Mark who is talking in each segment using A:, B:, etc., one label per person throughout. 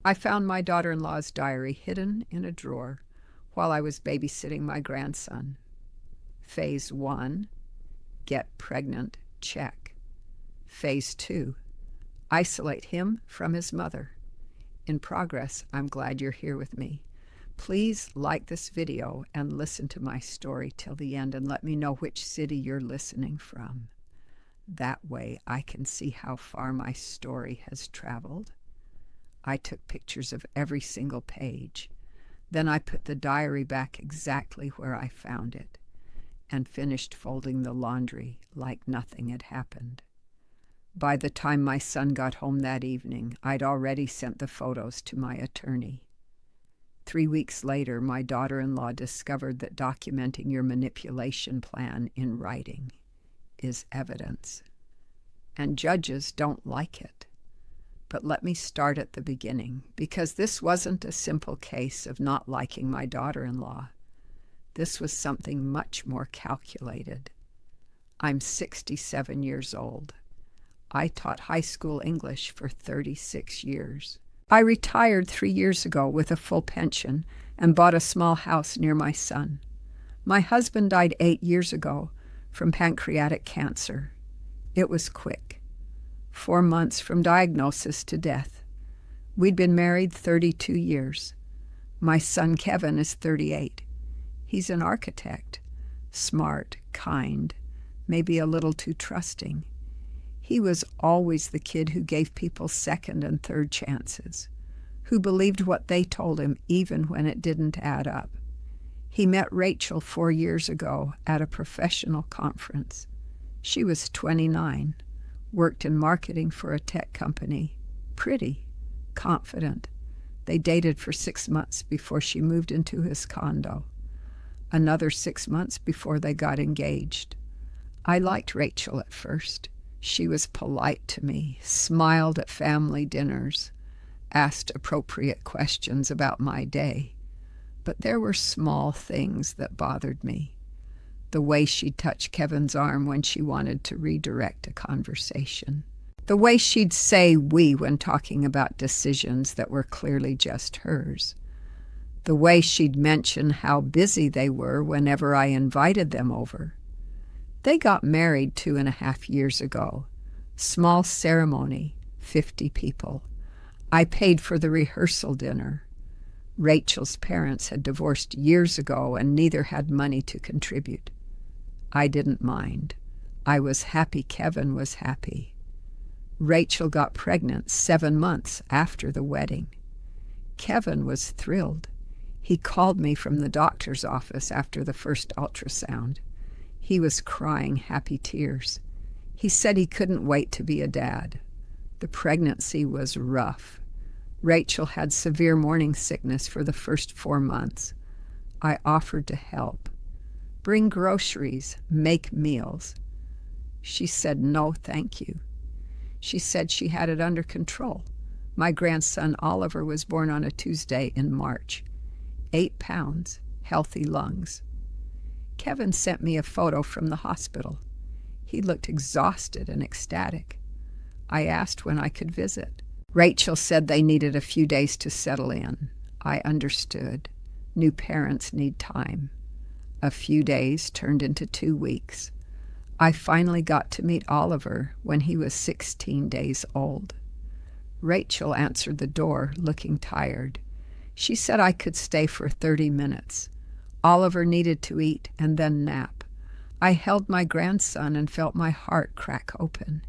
A: I found my daughter-in-law's diary hidden in a drawer while I was babysitting my grandson. Phase 1, get pregnant, check. Phase 2, isolate him from his mother. In progress, I'm glad you're here with me. Please like this video and listen to my story till the end and let me know which city you're listening from. That way I can see how far my story has traveled. I took pictures of every single page. Then I put the diary back exactly where I found it and finished folding the laundry like nothing had happened. By the time my son got home that evening, I'd already sent the photos to my attorney. 3 weeks later, my daughter-in-law discovered that documenting your manipulation plan in writing is evidence. And judges don't like it. But let me start at the beginning, because this wasn't a simple case of not liking my daughter-in-law. This was something much more calculated. I'm 67 years old. I taught high school English for 36 years. I retired 3 years ago with a full pension and bought a small house near my son. My husband died 8 years ago from pancreatic cancer. It was quick. 4 months from diagnosis to death. We'd been married 32 years. My son Kevin is 38. He's an architect, smart, kind, maybe a little too trusting. He was always the kid who gave people second and third chances, who believed what they told him even when it didn't add up. He met Rachel 4 years ago at a professional conference. She was 29. Worked in marketing for a tech company. Pretty, confident. They dated for 6 months before she moved into his condo. Another 6 months before they got engaged. I liked Rachel at first. She was polite to me, smiled at family dinners, asked appropriate questions about my day. But there were small things that bothered me. The way she'd touch Kevin's arm when she wanted to redirect a conversation. The way she'd say we when talking about decisions that were clearly just hers. The way she'd mention how busy they were whenever I invited them over. They got married 2.5 years ago. Small ceremony, 50 people. I paid for the rehearsal dinner. Rachel's parents had divorced years ago and neither had money to contribute. I didn't mind. I was happy Kevin was happy. Rachel got pregnant 7 months after the wedding. Kevin was thrilled. He called me from the doctor's office after the first ultrasound. He was crying happy tears. He said he couldn't wait to be a dad. The pregnancy was rough. Rachel had severe morning sickness for the first 4 months. I offered to help. Bring groceries, make meals. She said no, thank you. She said she had it under control. My grandson Oliver was born on a Tuesday in March. 8 pounds, healthy lungs. Kevin sent me a photo from the hospital. He looked exhausted and ecstatic. I asked when I could visit. Rachel said they needed a few days to settle in. I understood. New parents need time. A few days turned into 2 weeks. I finally got to meet Oliver when he was 16 days old. Rachel answered the door, looking tired. She said I could stay for 30 minutes. Oliver needed to eat and then nap. I held my grandson and felt my heart crack open.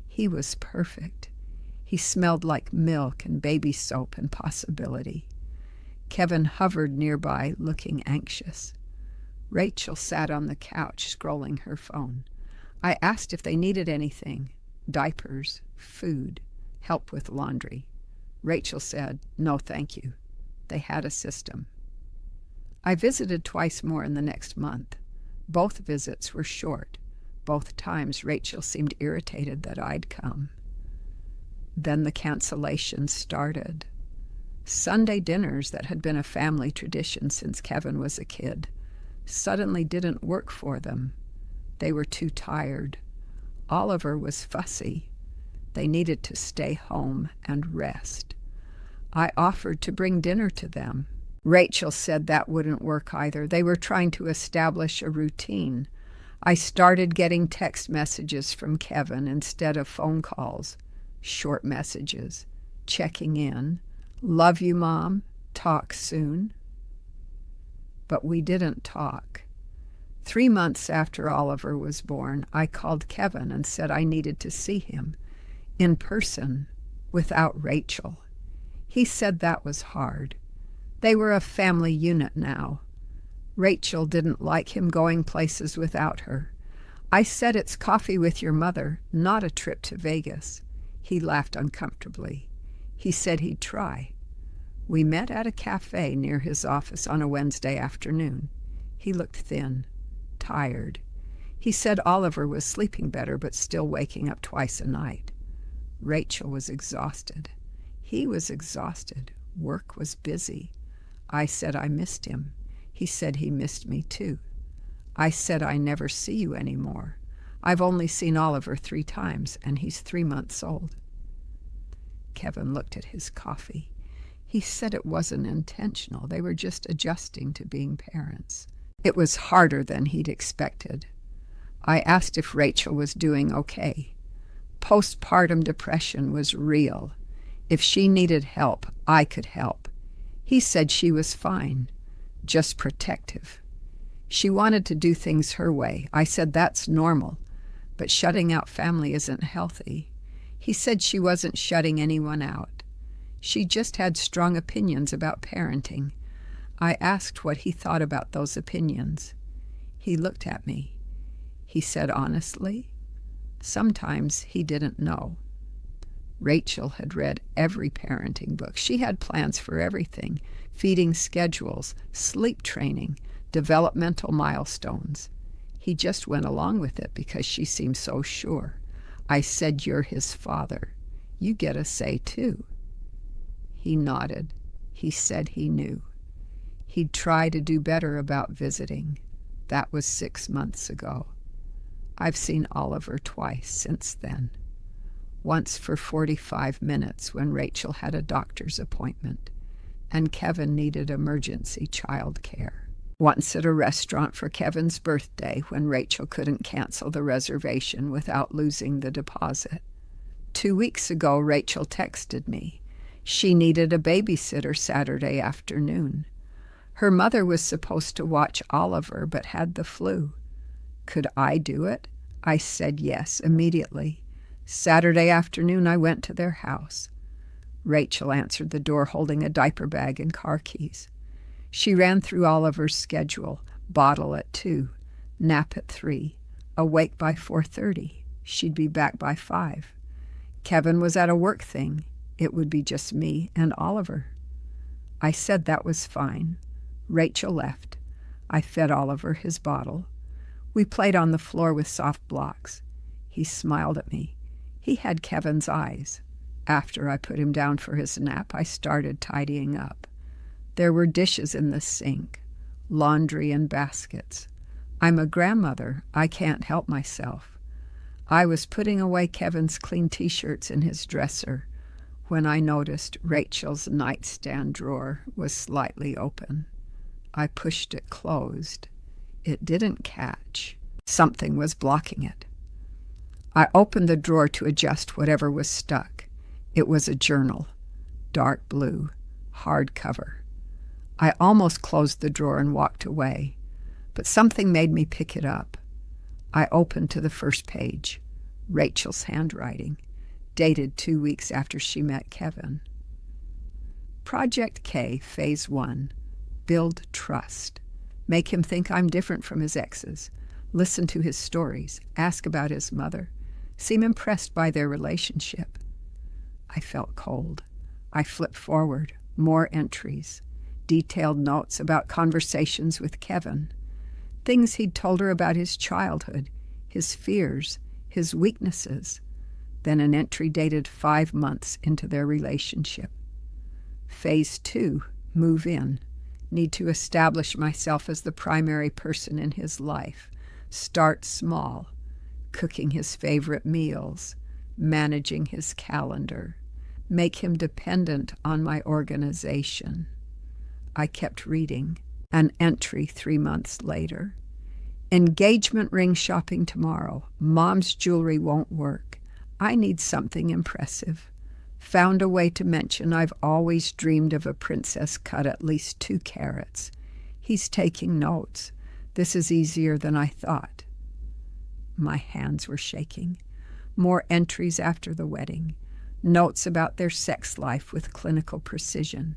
A: He was perfect. He smelled like milk and baby soap and possibility. Kevin hovered nearby, looking anxious. Rachel sat on the couch, scrolling her phone. I asked if they needed anything, diapers, food, help with laundry. Rachel said, no, thank you. They had a system. I visited twice more in the next month. Both visits were short. Both times Rachel seemed irritated that I'd come. Then the cancellations started. Sunday dinners that had been a family tradition since Kevin was a kid suddenly didn't work for them. They were too tired. Oliver was fussy. They needed to stay home and rest. I offered to bring dinner to them. Rachel said that wouldn't work either. They were trying to establish a routine. I started getting text messages from Kevin instead of phone calls. Short messages. Checking in. Love you, Mom. Talk soon. But we didn't talk. 3 months after Oliver was born, I called Kevin and said I needed to see him in person without Rachel. He said that was hard. They were a family unit now. Rachel didn't like him going places without her. I said it's coffee with your mother, not a trip to Vegas. He laughed uncomfortably. He said he'd try. We met at a cafe near his office on a Wednesday afternoon. He looked thin, tired. He said Oliver was sleeping better but still waking up twice a night. Rachel was exhausted. He was exhausted. Work was busy. I said I missed him. He said he missed me too. I said I never see you anymore. I've only seen Oliver 3 times, and he's 3 months old. Kevin looked at his coffee. He said it wasn't intentional. They were just adjusting to being parents. It was harder than he'd expected. I asked if Rachel was doing okay. Postpartum depression was real. If she needed help, I could help. He said she was fine, just protective. She wanted to do things her way. I said that's normal, but shutting out family isn't healthy. He said she wasn't shutting anyone out. She just had strong opinions about parenting. I asked what he thought about those opinions. He looked at me. He said honestly, sometimes he didn't know. Rachel had read every parenting book. She had plans for everything, feeding schedules, sleep training, developmental milestones. He just went along with it because she seemed so sure. I said, you're his father. You get a say too. He nodded. He said he knew. He'd try to do better about visiting. That was 6 months ago. I've seen Oliver twice since then. Once for 45 minutes when Rachel had a doctor's appointment, and Kevin needed emergency child care. Once at a restaurant for Kevin's birthday when Rachel couldn't cancel the reservation without losing the deposit. 2 weeks ago, Rachel texted me. She needed a babysitter Saturday afternoon. Her mother was supposed to watch Oliver but had the flu. Could I do it? I said yes immediately. Saturday afternoon, I went to their house. Rachel answered the door holding a diaper bag and car keys. She ran through Oliver's schedule: bottle at 2, nap at 3, awake by 4:30. She'd be back by 5. Kevin was at a work thing. It would be just me and Oliver. I said that was fine. Rachel left. I fed Oliver his bottle. We played on the floor with soft blocks. He smiled at me. He had Kevin's eyes. After I put him down for his nap, I started tidying up. There were dishes in the sink, laundry and baskets. I'm a grandmother. I can't help myself. I was putting away Kevin's clean T-shirts in his dresser when I noticed Rachel's nightstand drawer was slightly open. I pushed it closed. It didn't catch. Something was blocking it. I opened the drawer to adjust whatever was stuck. It was a journal, dark blue, hardcover. I almost closed the drawer and walked away, but something made me pick it up. I opened to the first page, Rachel's handwriting, dated 2 weeks after she met Kevin. Project K, Phase 1. Build trust. Make him think I'm different from his exes. Listen to his stories. Ask about his mother. Seem impressed by their relationship. I felt cold. I flipped forward. More entries. Detailed notes about conversations with Kevin. Things he'd told her about his childhood, his fears, his weaknesses. Then an entry dated 5 months into their relationship. Phase 2, move in. Need to establish myself as the primary person in his life. Start small. Cooking his favorite meals. Managing his calendar. make him dependent on my organization. I kept reading. An entry 3 months later. Engagement ring shopping tomorrow. Mom's jewelry won't work. I need something impressive. Found a way to mention I've always dreamed of a princess cut at least 2 carats. He's taking notes. This is easier than I thought. My hands were shaking. More entries after the wedding. Notes about their sex life with clinical precision.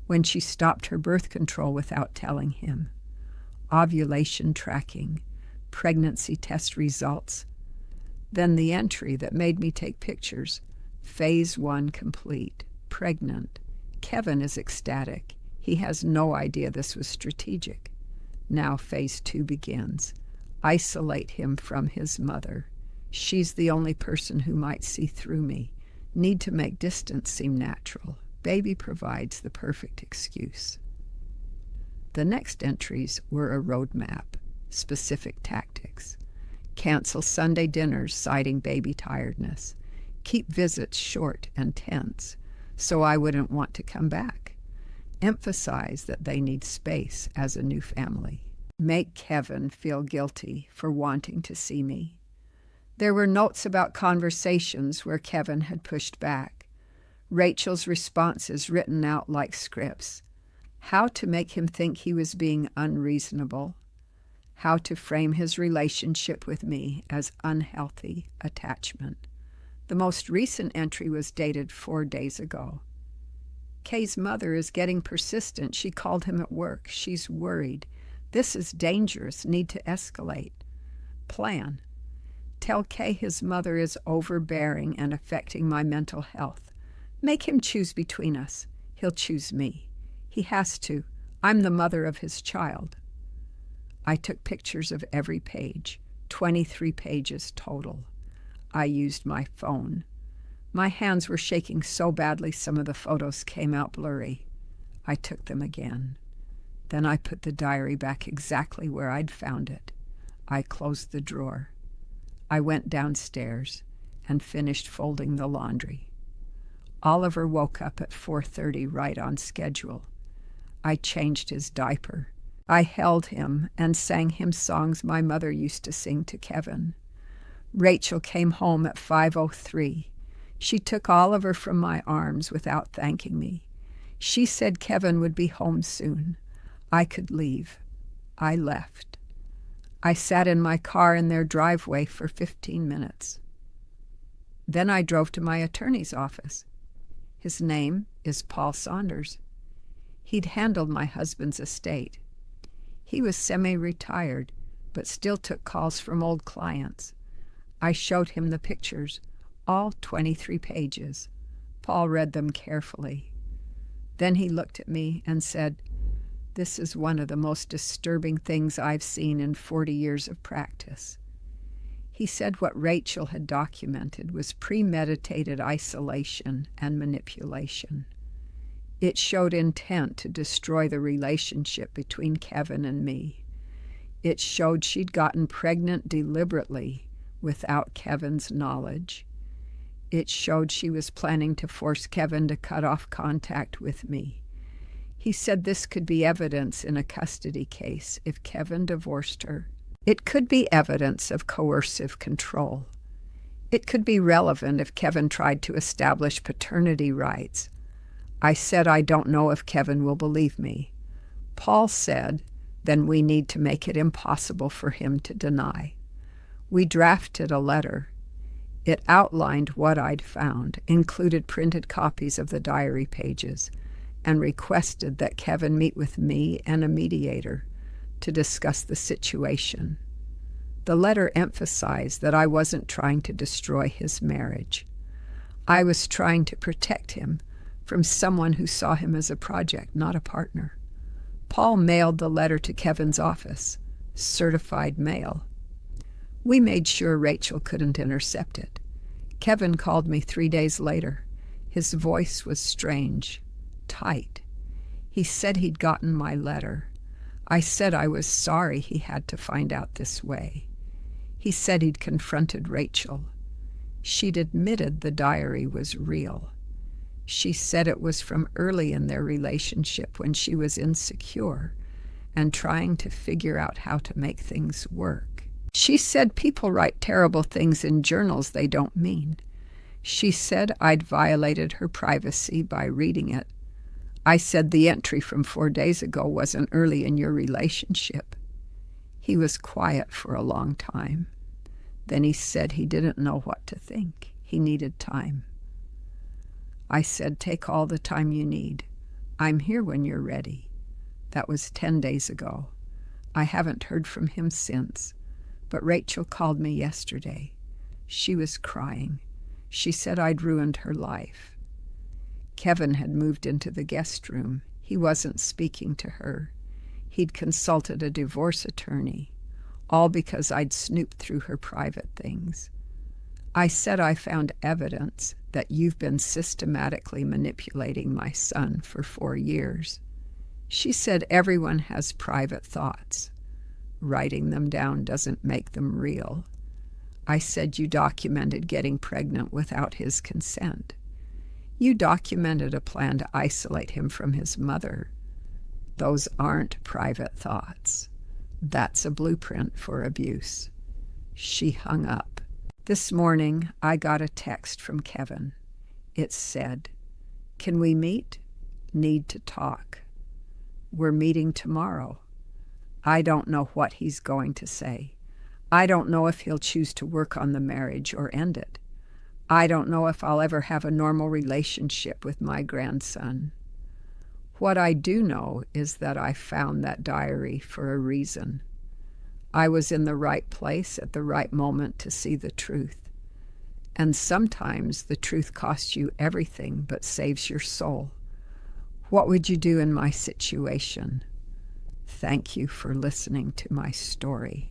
A: When she stopped her birth control without telling him. Ovulation tracking. Pregnancy test results. Then the entry that made me take pictures. Phase 1 complete. Pregnant. Kevin is ecstatic. He has no idea this was strategic. Now phase 2 begins. Isolate him from his mother. She's the only person who might see through me. Need to make distance seem natural. Baby provides the perfect excuse. The next entries were a roadmap, specific tactics. Cancel Sunday dinners citing baby tiredness. Keep visits short and tense so I wouldn't want to come back. Emphasize that they need space as a new family. Make Kevin feel guilty for wanting to see me. There were notes about conversations where Kevin had pushed back. Rachel's responses written out like scripts. How to make him think he was being unreasonable. How to frame his relationship with me as unhealthy attachment. The most recent entry was dated 4 days ago. Kay's mother is getting persistent. She called him at work. She's worried. This is dangerous. Need to escalate. Plan. Tell Kay his mother is overbearing and affecting my mental health. Make him choose between us. He'll choose me. He has to. I'm the mother of his child. I took pictures of every page, 23 pages total. I used my phone. My hands were shaking so badly some of the photos came out blurry. I took them again. Then I put the diary back exactly where I'd found it. I closed the drawer. I went downstairs and finished folding the laundry. Oliver woke up at 4:30 right on schedule. I changed his diaper. I held him and sang him songs my mother used to sing to Kevin. Rachel came home at 5:03. She took Oliver from my arms without thanking me. She said Kevin would be home soon. I could leave. I left. I sat in my car in their driveway for 15 minutes. Then I drove to my attorney's office. His name is Paul Saunders. He'd handled my husband's estate. He was semi-retired, but still took calls from old clients. I showed him the pictures, all 23 pages. Paul read them carefully. Then he looked at me and said, "This is one of the most disturbing things I've seen in 40 years of practice." He said what Rachel had documented was premeditated isolation and manipulation. It showed intent to destroy the relationship between Kevin and me. It showed she'd gotten pregnant deliberately without Kevin's knowledge. It showed she was planning to force Kevin to cut off contact with me. He said this could be evidence in a custody case if Kevin divorced her. It could be evidence of coercive control. It could be relevant if Kevin tried to establish paternity rights. I said I don't know if Kevin will believe me. Paul said, then we need to make it impossible for him to deny. We drafted a letter. It outlined what I'd found, included printed copies of the diary pages, and requested that Kevin meet with me and a mediator to discuss the situation. The letter emphasized that I wasn't trying to destroy his marriage. I was trying to protect him from someone who saw him as a project, not a partner. Paul mailed the letter to Kevin's office, certified mail. We made sure Rachel couldn't intercept it. Kevin called me 3 days later. His voice was strange, tight. He said he'd gotten my letter. I said I was sorry he had to find out this way. He said he'd confronted Rachel. She'd admitted the diary was real. She said it was from early in their relationship when she was insecure and trying to figure out how to make things work. She said people write terrible things in journals they don't mean. She said I'd violated her privacy by reading it. I said the entry from 4 days ago wasn't early in your relationship. He was quiet for a long time. Then he said he didn't know what to think. He needed time. I said, take all the time you need. I'm here when you're ready. That was 10 days ago. I haven't heard from him since, but Rachel called me yesterday. She was crying. She said I'd ruined her life. Kevin had moved into the guest room. He wasn't speaking to her. He'd consulted a divorce attorney, all because I'd snooped through her private things. I said I found evidence that you've been systematically manipulating my son for 4 years. She said everyone has private thoughts. Writing them down doesn't make them real. I said you documented getting pregnant without his consent. You documented a plan to isolate him from his mother. Those aren't private thoughts. That's a blueprint for abuse. She hung up. This morning, I got a text from Kevin. It said, "Can we meet? Need to talk. We're meeting tomorrow." I don't know what he's going to say. I don't know if he'll choose to work on the marriage or end it. I don't know if I'll ever have a normal relationship with my grandson. What I do know is that I found that diary for a reason. I was in the right place at the right moment to see the truth. And sometimes the truth costs you everything but saves your soul. What would you do in my situation? Thank you for listening to my story.